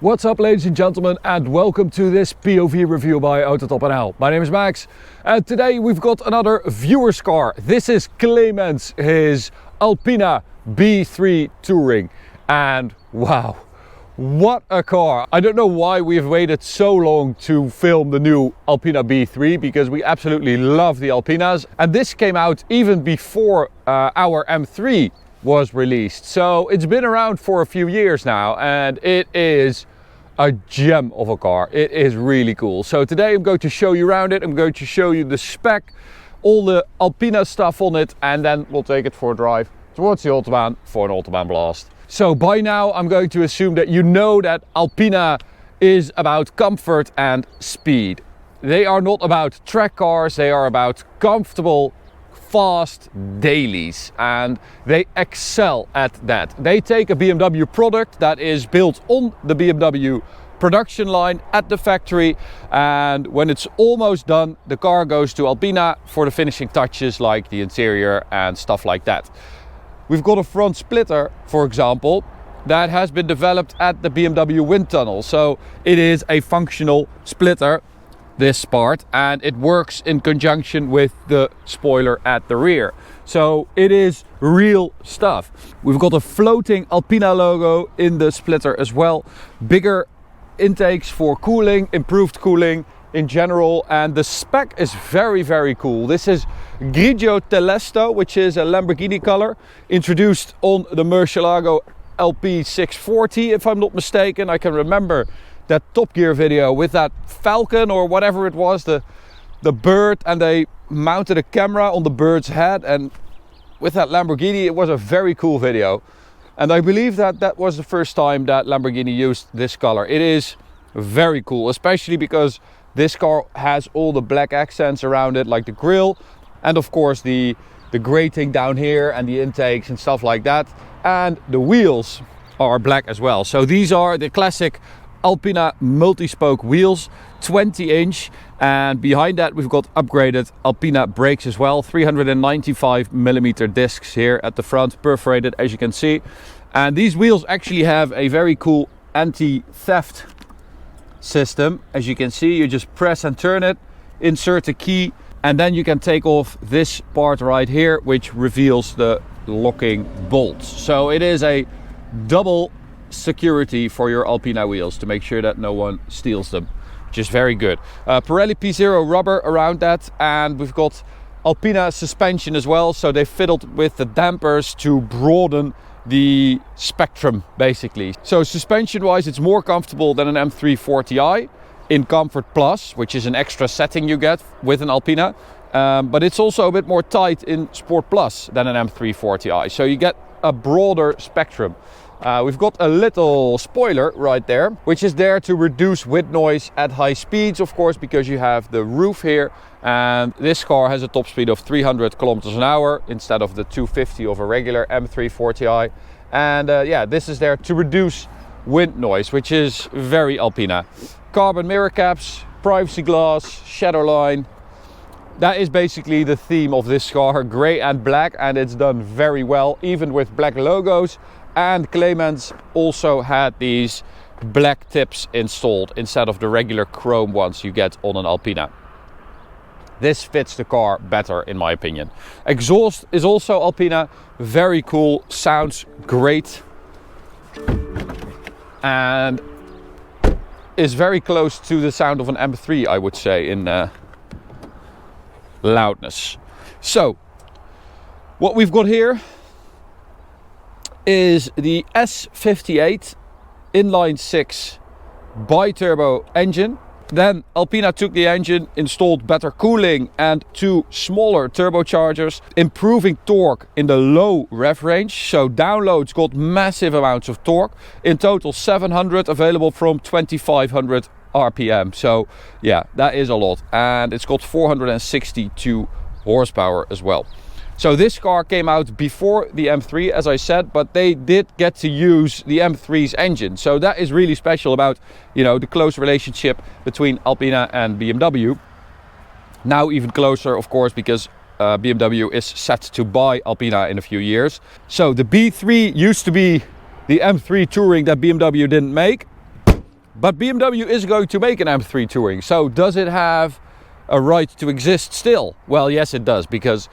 What's up, ladies and gentlemen, and welcome to this POV review by AutoTopNL. My name is Max, and today we've got another viewer's car. This is Clemens, his Alpina B3 Touring, and wow, what a car. I don't know why we've waited so long to film the new Alpina B3, because we absolutely love the Alpinas, and this came out even before our M3 was released. So it's been around for a few years now, and it is a gem of a car. It is really cool. So today I'm going to show you around it. I'm going to show you the spec, all the Alpina stuff on it, and then we'll take it for a drive towards the Autobahn for an Autobahn blast. So by now I'm going to assume that you know that Alpina is about comfort and speed. They are not about track cars, they are about comfortable, fast dailies, and they excel at that. They take a BMW product that is built on the BMW production line at the factory, and when it's almost done, the car goes to Alpina for the finishing touches like the interior and stuff like that. We've got a front splitter, for example, that has been developed at the BMW wind tunnel. So it is a functional splitter, this part, and it works in conjunction with the spoiler at the rear. So it is real stuff. We've got a floating Alpina logo in the splitter as well. Bigger intakes for cooling, improved cooling in general, and the spec is very cool. This is Grigio Telesto, which is a Lamborghini color, introduced on the Murcielago LP640, if I'm not mistaken. I can remember that Top Gear video with that falcon or whatever it was, the bird, and they mounted a camera on the bird's head, and with that Lamborghini, it was a very cool video. And I believe that that was the first time that Lamborghini used this color. It is very cool, especially because this car has all the black accents around it, like the grille, and of course the grating down here and the intakes and stuff like that. And the wheels are black as well. So these are the classic Alpina multi-spoke wheels, 20-inch, and behind that we've got upgraded Alpina brakes as well, 395mm discs here at the front, perforated as you can see. And these wheels actually have a very cool anti-theft system. As you can see, you just press and turn it, insert a key, and then you can take off this part right here, which reveals the locking bolts. So it is a double security for your Alpina wheels to make sure that no one steals them, which is very good. Pirelli P0 rubber around that, and we've got Alpina suspension as well, so they fiddled with the dampers to broaden the spectrum basically. So suspension wise, it's more comfortable than an M340i in Comfort Plus, which is an extra setting you get with an Alpina, but it's also a bit more tight in Sport Plus than an M340i, so you get a broader spectrum. We've got a little spoiler right there, which is there to reduce wind noise at high speeds, of course, because you have the roof here, and this car has a top speed of 300 kilometers an hour instead of the 250 of a regular M340i. And yeah, this is there to reduce wind noise, which is very Alpina. Carbon mirror caps, privacy glass, shadow line. That is basically the theme of this car, grey and black, and it's done very well, even with black logos. And Clemens also had these black tips installed instead of the regular chrome ones you get on an Alpina. This fits the car better in my opinion. Exhaust is also Alpina, very cool, sounds great, and is very close to the sound of an M3, I would say, in loudness. So what we've got here is the S58 inline 6 bi-turbo engine. Then Alpina took the engine, installed better cooling and two smaller turbochargers, improving torque in the low rev range. So downloads got massive amounts of torque, in total 700, available from 2500 RPM. So yeah, that is a lot, and it's got 462 horsepower as well. So this car came out before the M3, as I said, but they did get to use the M3's engine. So that is really special about, you know, the close relationship between Alpina and BMW. Now even closer, of course, because BMW is set to buy Alpina in a few years. So the B3 used to be the M3 Touring that BMW didn't make. But BMW is going to make an M3 Touring, so does it have a right to exist still? Well, yes it does, because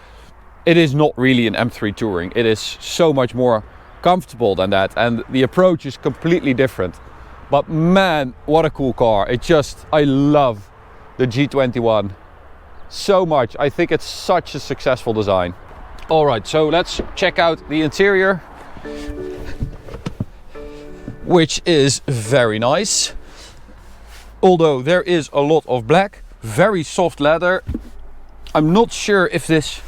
it is not really an M3 Touring. It is so much more comfortable than that, and the approach is completely different. But man, what a cool car. I love the G21 so much. I think it's such a successful design. All right, so let's check out the interior, which is very nice. Although there is a lot of black, very soft leather. I'm not sure if this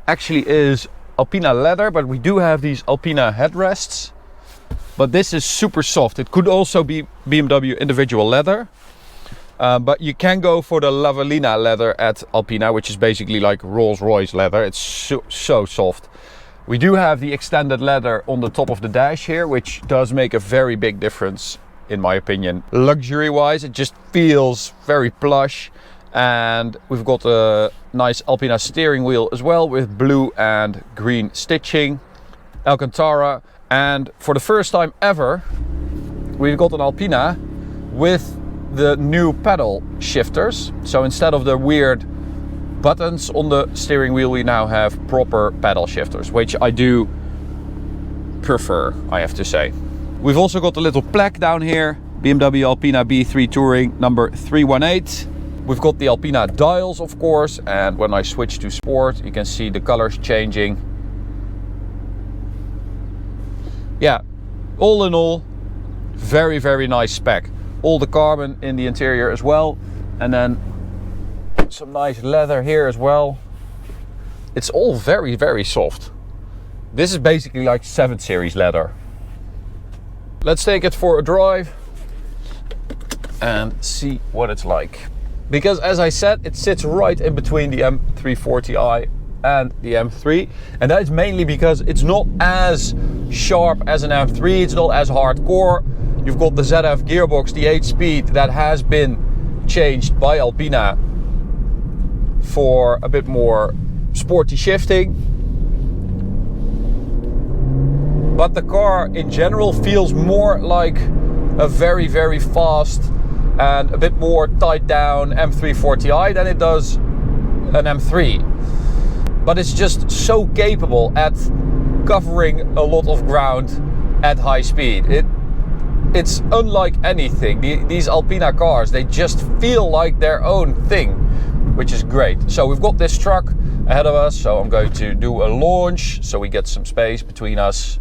actually is Alpina leather, but we do have these Alpina headrests. But this is super soft. It could also be BMW individual leather. But you can go for the Lavellina leather at Alpina, which is basically like Rolls-Royce leather. It's so soft. We do have the extended leather on the top of the dash here, which does make a very big difference, in my opinion. Luxury-wise, it just feels very plush. And we've got a nice Alpina steering wheel as well, with blue and green stitching. Alcantara. And for the first time ever, we've got an Alpina with the new pedal shifters. So instead of the weird buttons on the steering wheel, we now have proper pedal shifters, which I do prefer, I have to say. We've also got a little plaque down here, BMW Alpina B3 Touring number 318. We've got the Alpina dials, of course, and when I switch to sport, you can see the colors changing. Yeah, all in all, very, very nice spec. All the carbon in the interior as well, and then some nice leather here as well. It's all very, very soft. This is basically like 7 Series leather. Let's take it for a drive and see what it's like. Because as I said, it sits right in between the M340i and the M3, and that is mainly because it's not as sharp as an M3, it's not as hardcore. You've got the ZF gearbox, the 8-speed, that has been changed by Alpina for a bit more sporty shifting. But the car in general feels more like a very, very fast and a bit more tied down M340i than it does an M3. But it's just so capable at covering a lot of ground at high speed. It's unlike anything. These Alpina cars, they just feel like their own thing, which is great. So we've got this truck ahead of us, so I'm going to do a launch so we get some space between us.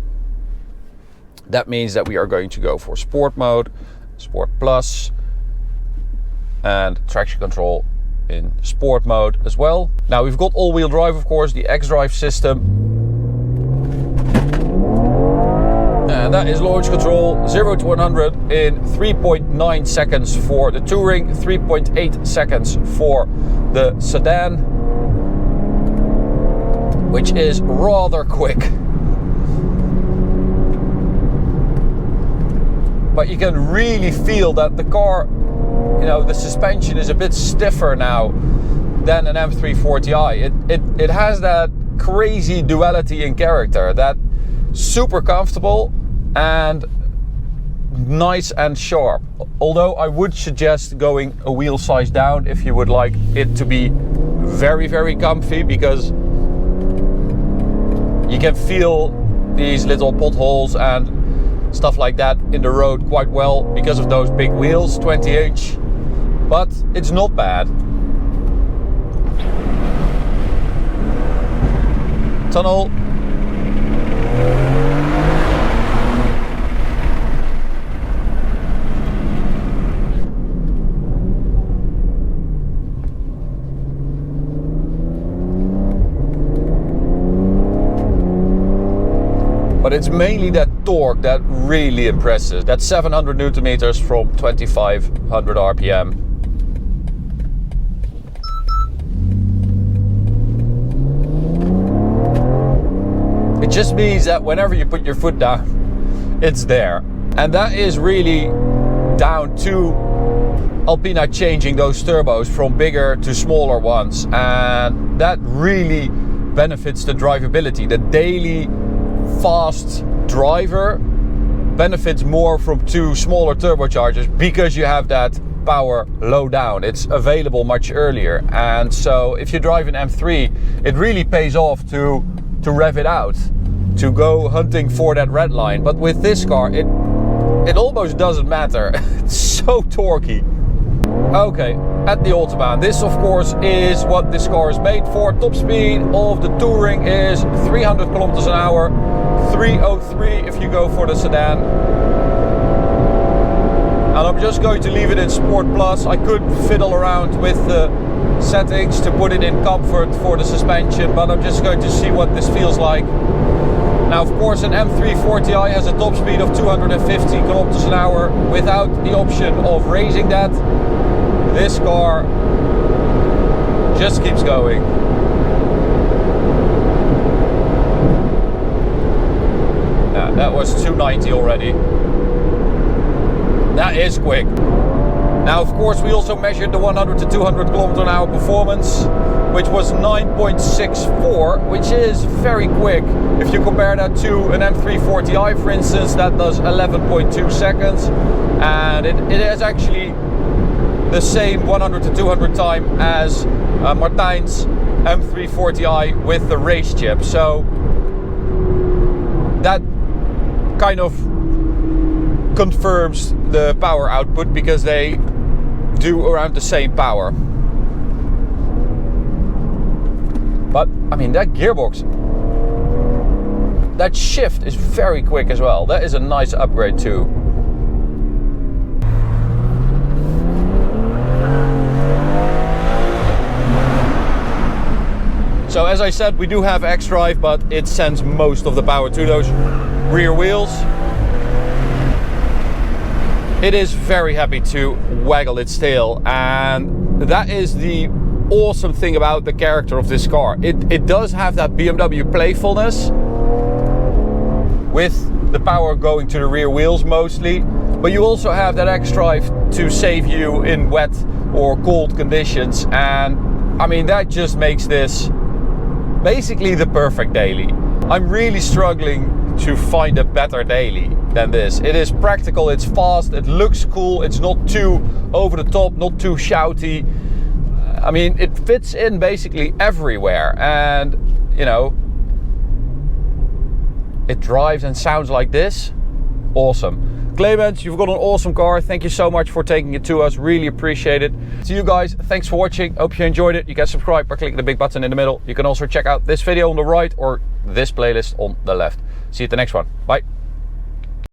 That means that we are going to go for sport mode, sport plus, and traction control in sport mode as well. Now we've got all-wheel drive, of course, the X-Drive system. And that is launch control, 0 to 100 in 3.9 seconds for the Touring, 3.8 seconds for the sedan, which is rather quick. But you can really feel that the car, you know, the suspension is a bit stiffer now than an M340i. It has that crazy duality in character, that super comfortable and nice and sharp. Although I would suggest going a wheel size down if you would like it to be very, very comfy, because you can feel these little potholes and stuff like that in the road quite well because of those big wheels, 20-inch. But it's not bad. Tunnel. But it's mainly that torque that really impresses. That's 700 Newton meters from 2500 RPM. It just means that whenever you put your foot down, it's there. And that is really down to Alpina changing those turbos from bigger to smaller ones. And that really benefits the drivability. The daily fast driver benefits more from two smaller turbochargers because you have that power low down. It's available much earlier, and so if you drive an M3, it really pays off to rev it out, to go hunting for that red line. But with this car, it almost doesn't matter. It's so torquey. Okay, at the Autobahn, this of course is what this car is made for. Top speed of the Touring is 300 kilometers an hour, 303 if you go for the sedan. And I'm just going to leave it in Sport Plus. I could fiddle around with the settings to put it in comfort for the suspension, but I'm just going to see what this feels like. Now, of course, an M340i has a top speed of 250 kilometers an hour without the option of raising that. This car just keeps going. That was 290 already. That is quick. Now, of course, we also measured the 100 to 200 kilometer an hour performance, which was 9.64, which is very quick. If you compare that to an M340i, for instance, that does 11.2 seconds, and it is actually the same 100 to 200 time as Martijn's M340i with the race chip. So that kind of confirms the power output because they do around the same power. But I mean, that gearbox, that shift is very quick as well. That is a nice upgrade too. So as I said, we do have X-Drive, but it sends most of the power to those rear wheels. It is very happy to waggle its tail, and that is the awesome thing about the character of this car. It does have that BMW playfulness with the power going to the rear wheels mostly, but you also have that X-Drive to save you in wet or cold conditions, and I mean, that just makes this basically the perfect daily. I'm really struggling to find a better daily than this. It is practical, it's fast, it looks cool, it's not too over the top, not too shouty. I mean, it fits in basically everywhere, and you know, it drives and sounds like this. Awesome. Clemens, you've got an awesome car. Thank you so much for taking it to us. Really appreciate it. To you guys, thanks for watching. Hope you enjoyed it. You can subscribe by clicking the big button in the middle. You can also check out this video on the right or this playlist on the left. See you at the next one. Bye.